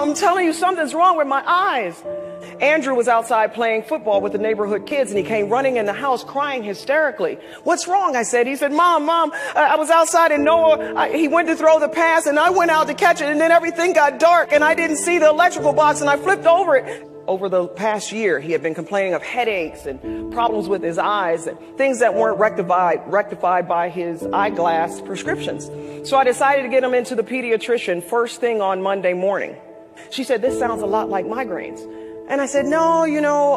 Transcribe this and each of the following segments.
Mom, I'm telling you, something's wrong with my eyes. Andrew was outside playing football with the neighborhood kids, and he came running in the house crying hysterically. What's wrong? I said. He said, Mom, I was outside and Noah, he went to throw the pass and I went out to catch it, and then everything got dark and I didn't see the electrical box and I flipped over it. Over the past year, he had been complaining of headaches and problems with his eyes and things that weren't rectified by his eyeglass prescriptions. So I decided to get him into the pediatrician first thing on Monday morning. She said, this sounds a lot like migraines. And I said, no,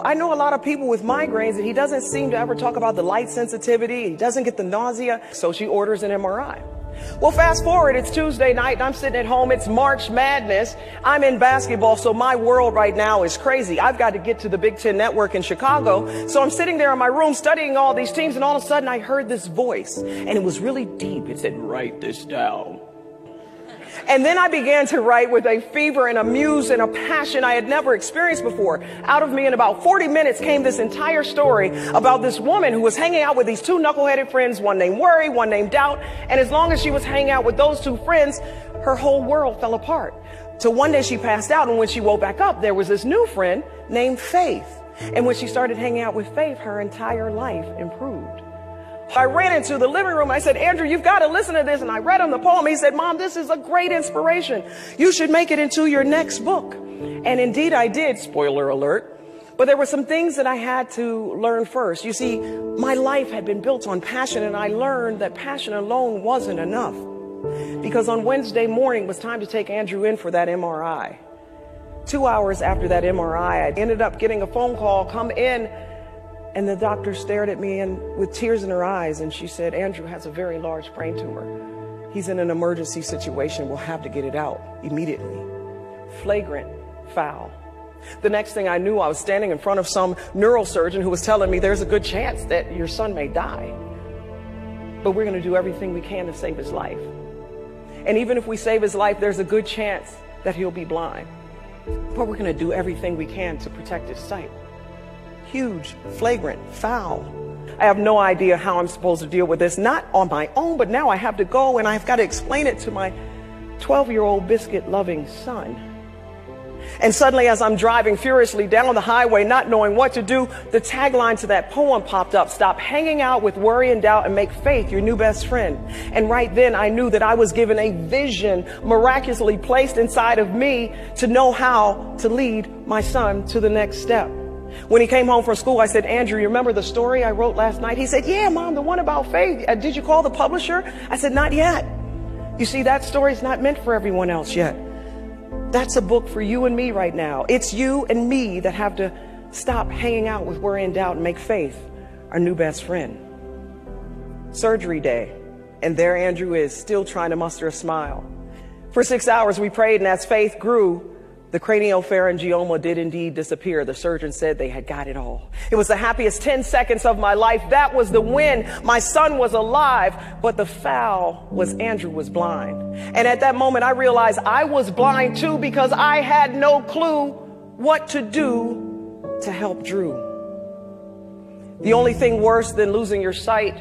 I know a lot of people with migraines, and he doesn't seem to ever talk about the light sensitivity. He doesn't get the nausea. So she orders an MRI. Well, fast forward, it's Tuesday night and I'm sitting at home. It's March Madness. I'm in basketball, so my world right now is crazy. I've got to get to the Big Ten Network in Chicago. So I'm sitting there in my room studying all these teams, and all of a sudden I heard this voice, and it was really deep. It said, write this down. And then I began to write with a fever and a muse and a passion I had never experienced before. Out of me in about 40 minutes came this entire story about this woman who was hanging out with these two knuckleheaded friends, one named Worry, one named Doubt. And as long as she was hanging out with those two friends, her whole world fell apart. So one day she passed out, and when she woke back up, there was this new friend named Faith. And when she started hanging out with Faith, her entire life improved. I ran into the living room. I said, Andrew, you've got to listen to this. And I read him the poem. He said, Mom, this is a great inspiration. You should make it into your next book. And indeed I did, spoiler alert. But there were some things that I had to learn first. You see, my life had been built on passion, and I learned that passion alone wasn't enough. Because on Wednesday morning it was time to take Andrew in for that MRI. 2 hours after that MRI, I ended up getting a phone call, come in. And the doctor stared at me and with tears in her eyes, and she said, Andrew has a very large brain tumor. He's in an emergency situation. We'll have to get it out immediately. Flagrant foul. The next thing I knew, I was standing in front of some neurosurgeon who was telling me there's a good chance that your son may die. But we're going to do everything we can to save his life. And even if we save his life, there's a good chance that he'll be blind. But we're going to do everything we can to protect his sight. Huge, flagrant foul. I have no idea how I'm supposed to deal with this, not on my own, but now I have to go and I've got to explain it to my 12-year-old biscuit-loving son. And suddenly, as I'm driving furiously down the highway, not knowing what to do, the tagline to that poem popped up: stop hanging out with worry and doubt and make faith your new best friend. And right then I knew that I was given a vision miraculously placed inside of me to know how to lead my son to the next step. When he came home from school, I said, Andrew, you remember the story I wrote last night? He said, yeah, Mom, the one about faith. Did you call the publisher? I said, not yet. You see, that story's not meant for everyone else yet. That's a book for you and me right now. It's you and me that have to stop hanging out with worry and doubt and make faith our new best friend. Surgery day. And there Andrew is, still trying to muster a smile. For 6 hours we prayed, and as faith grew, the craniopharyngioma did indeed disappear. The surgeon said they had got it all. It was the happiest 10 seconds of my life. That was the win. My son was alive, but the foul was Andrew was blind. And at that moment, I realized I was blind too, because I had no clue what to do to help Drew. The only thing worse than losing your sight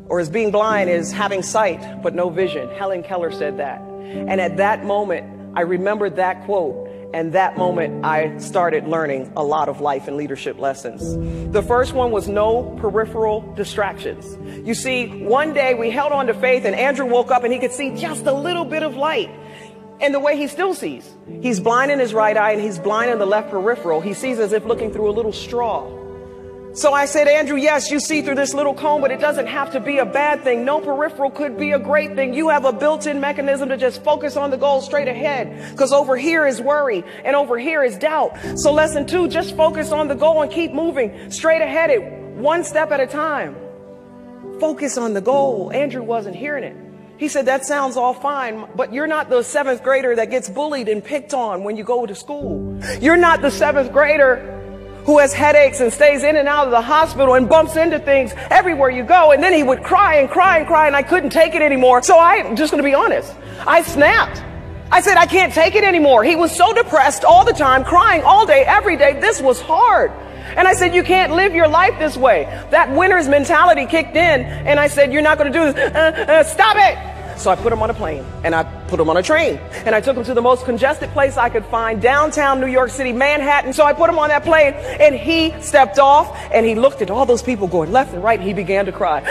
or as being blind is having sight but no vision. Helen Keller said that. And at that moment, I remembered that quote. And that moment, I started learning a lot of life and leadership lessons. The first one was no peripheral distractions. You see, one day we held on to faith, and Andrew woke up and he could see just a little bit of light. And the way he still sees. He's blind in his right eye and he's blind in the left peripheral. He sees as if looking through a little straw. So I said, Andrew, yes, you see through this little cone, but it doesn't have to be a bad thing. No peripheral could be a great thing. You have a built-in mechanism to just focus on the goal straight ahead, because over here is worry and over here is doubt. So lesson 2, just focus on the goal and keep moving straight ahead, one step at a time. Focus on the goal. Andrew wasn't hearing it. He said, that sounds all fine, but you're not the 7th grader that gets bullied and picked on when you go to school. You're not the 7th grader who has headaches and stays in and out of the hospital and bumps into things everywhere you go. And then he would cry and cry and cry, and I couldn't take it anymore. So I'm just going to be honest. I snapped. I said, I can't take it anymore. He was so depressed all the time, crying all day, every day. This was hard. And I said, you can't live your life this way. That winner's mentality kicked in, and I said, you're not going to do this. Stop it. So I put him on a plane and I put him on a train and I took him to the most congested place I could find, downtown New York City, Manhattan. So I put him on that plane and he stepped off and he looked at all those people going left and right and he began to cry.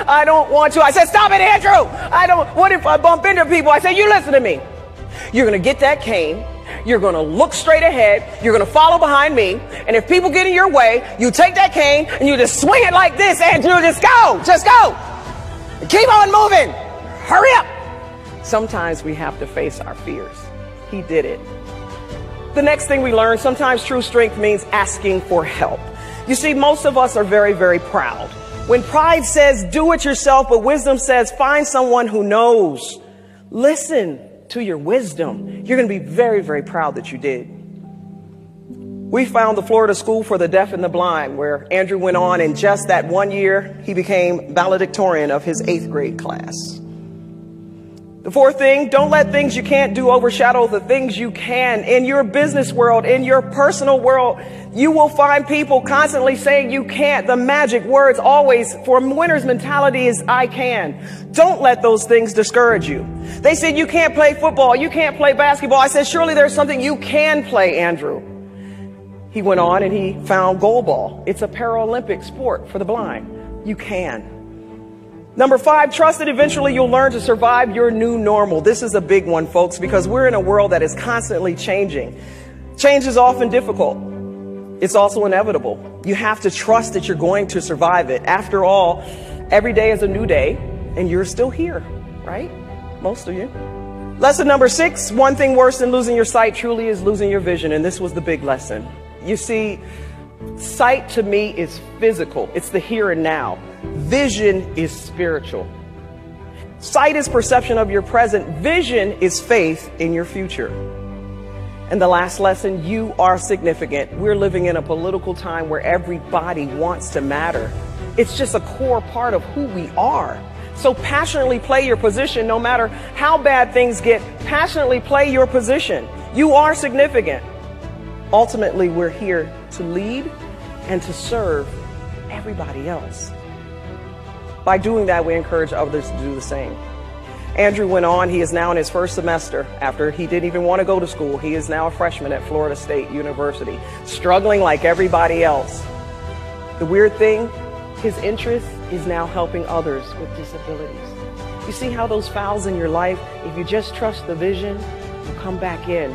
I don't want to. I said, stop it, Andrew. What if I bump into people? I said, you listen to me. You're going to get that cane. You're going to look straight ahead. You're going to follow behind me. And if people get in your way, you take that cane and you just swing it like this, Andrew. Just go. Just go. Keep on moving. Hurry up. Sometimes we have to face our fears. He did it. The next thing we learn, sometimes true strength means asking for help. You see, most of us are very, very proud. When pride says do it yourself, but wisdom says find someone who knows. Listen to your wisdom. You're going to be very, very proud that you did. We found the Florida School for the Deaf and the Blind, where Andrew went on in just that 1 year, he became valedictorian of his 8th grade class. The fourth thing, don't let things you can't do overshadow the things you can. In your business world, in your personal world, you will find people constantly saying you can't. The magic words always for a winner's mentality is I can. Don't let those things discourage you. They said you can't play football, you can't play basketball. I said, surely there's something you can play, Andrew. He went on and he found goalball. It's a Paralympic sport for the blind. You can. Number 5, trust that eventually you'll learn to survive your new normal. This is a big one, folks, because we're in a world that is constantly changing. Change is often difficult. It's also inevitable. You have to trust that you're going to survive it. After all, every day is a new day, and you're still here, right? Most of you. Lesson number 6, one thing worse than losing your sight truly is losing your vision, and this was the big lesson. You see, sight to me is physical. It's the here and now. Vision is spiritual. Sight is perception of your present. Vision is faith in your future. And the last lesson, you are significant. We're living in a political time where everybody wants to matter. It's just a core part of who we are. So passionately play your position no matter how bad things get. Passionately play your position. You are significant. Ultimately, we're here to lead and to serve everybody else. By doing that, we encourage others to do the same. Andrew went on. He is now in his first semester after he didn't even want to go to school. He is now a freshman at Florida State University, struggling like everybody else. The weird thing, his interest is now helping others with disabilities. You see how those fouls in your life, if you just trust the vision, will come back in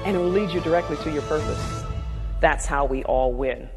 and it will lead you directly to your purpose. That's how we all win.